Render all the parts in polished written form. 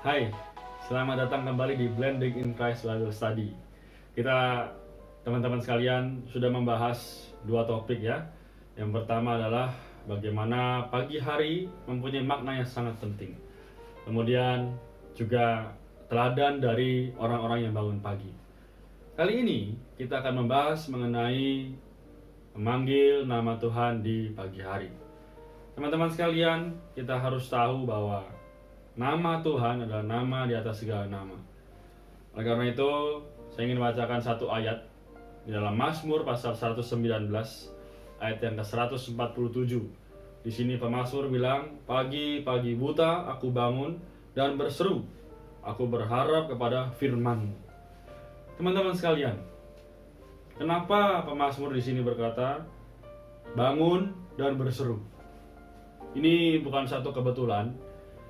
Hai, selamat datang kembali di Blending in Christ Bible Study. Kita, teman-teman sekalian, sudah membahas dua topik ya. Yang pertama adalah bagaimana pagi hari mempunyai makna yang sangat penting. Kemudian juga teladan dari orang-orang yang bangun pagi. Kali ini kita akan membahas mengenai memanggil nama Tuhan di pagi hari. Teman-teman sekalian, kita harus tahu bahwa nama Tuhan adalah nama di atas segala nama. Oleh karena itu, saya ingin bacakan satu ayat di dalam Mazmur pasal 119 ayat yang ke-147. Di sini pemazmur bilang, "Pagi-pagi buta aku bangun dan berseru, aku berharap kepada firman-Mu." Teman-teman sekalian, kenapa pemazmur di sini berkata bangun dan berseru? Ini bukan satu kebetulan.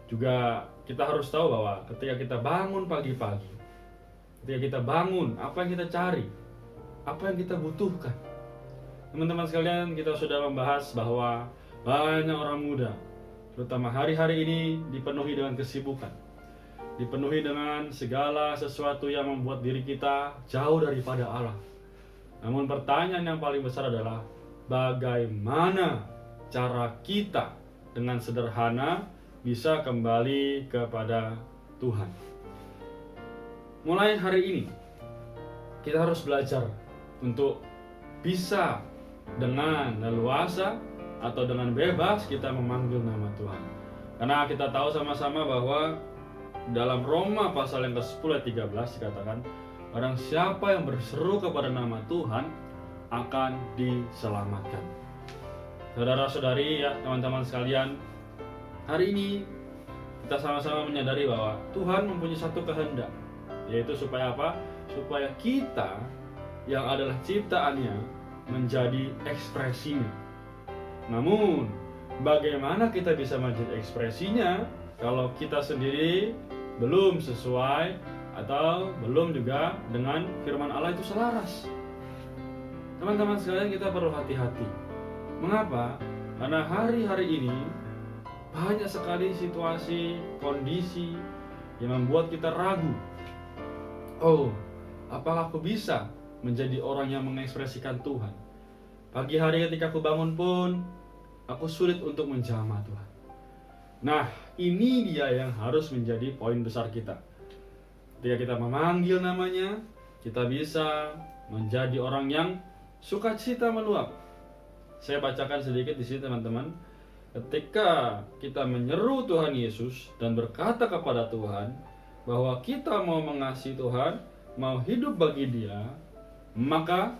Juga kita harus tahu bahwa ketika kita bangun pagi-pagi, ketika kita bangun, apa yang kita cari, apa yang kita butuhkan. Teman-teman sekalian, kita sudah membahas bahwa banyak orang muda, terutama hari-hari ini, dipenuhi dengan kesibukan, dipenuhi dengan segala sesuatu yang membuat diri kita jauh daripada Allah. Namun pertanyaan yang paling besar adalah bagaimana cara kita dengan sederhana bisa kembali kepada Tuhan. Mulai hari ini, kita harus belajar untuk bisa dengan leluasa atau dengan bebas kita memanggil nama Tuhan. Karena kita tahu sama-sama bahwa dalam Roma pasal yang ke-10 ayat 13 dikatakan, "Barang siapa yang berseru kepada nama Tuhan akan diselamatkan." Saudara-saudari ya, teman-teman sekalian, hari ini kita sama-sama menyadari bahwa Tuhan mempunyai satu kehendak, yaitu supaya apa? Supaya kita yang adalah ciptaannya menjadi ekspresinya. Namun, bagaimana kita bisa menjadi ekspresinya kalau kita sendiri belum sesuai atau belum juga dengan firman Allah itu selaras? Teman-teman sekalian, kita perlu hati-hati. Mengapa? Karena hari-hari ini banyak sekali situasi, kondisi yang membuat kita ragu. Oh, apakah aku bisa menjadi orang yang mengekspresikan Tuhan? Pagi hari ketika aku bangun pun, aku sulit untuk menjamah Tuhan. Nah, ini dia yang harus menjadi poin besar kita. Ketika kita memanggil namanya, kita bisa menjadi orang yang sukacita meluap. Saya bacakan sedikit di sini, teman-teman. Ketika kita menyeru Tuhan Yesus dan berkata kepada Tuhan bahwa kita mau mengasihi Tuhan, mau hidup bagi Dia, maka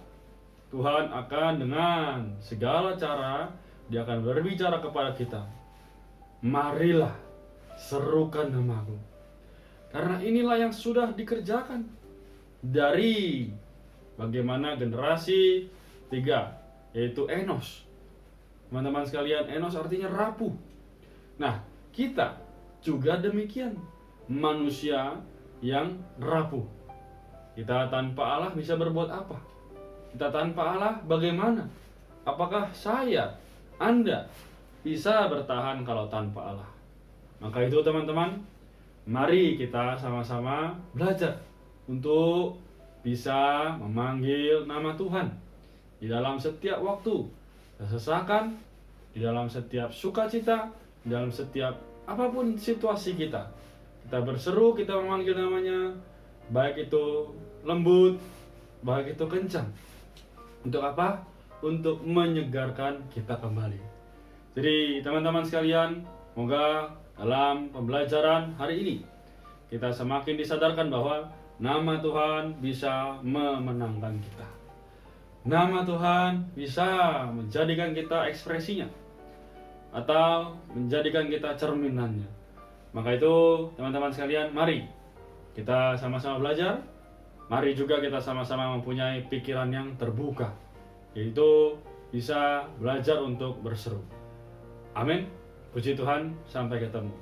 Tuhan akan dengan segala cara, Dia akan berbicara kepada kita. Marilah, serukan namaku. Karena inilah yang sudah dikerjakan dari bagaimana generasi 3, yaitu Enos. Teman-teman sekalian, Enos artinya rapuh. Nah, kita juga demikian, manusia yang rapuh. Kita tanpa Allah bisa berbuat apa? Kita tanpa Allah bagaimana? Apakah saya, Anda bisa bertahan kalau tanpa Allah? Maka itu teman-teman, mari kita sama-sama belajar untuk bisa memanggil nama Tuhan di dalam setiap waktu, kesesakan, di dalam setiap sukacita, di dalam setiap apapun situasi kita. Kita berseru, kita memanggil namanya, baik itu lembut, baik itu kencang. Untuk apa? Untuk menyegarkan kita kembali. Jadi teman-teman sekalian, semoga dalam pembelajaran hari ini kita semakin disadarkan bahwa nama Tuhan bisa memenangkan kita. Nama Tuhan bisa menjadikan kita ekspresinya atau menjadikan kita cerminannya. Maka itu teman-teman sekalian, mari kita sama-sama belajar. Mari juga kita sama-sama mempunyai pikiran yang terbuka, yaitu bisa belajar untuk berseru. Amin. Puji Tuhan, sampai ketemu.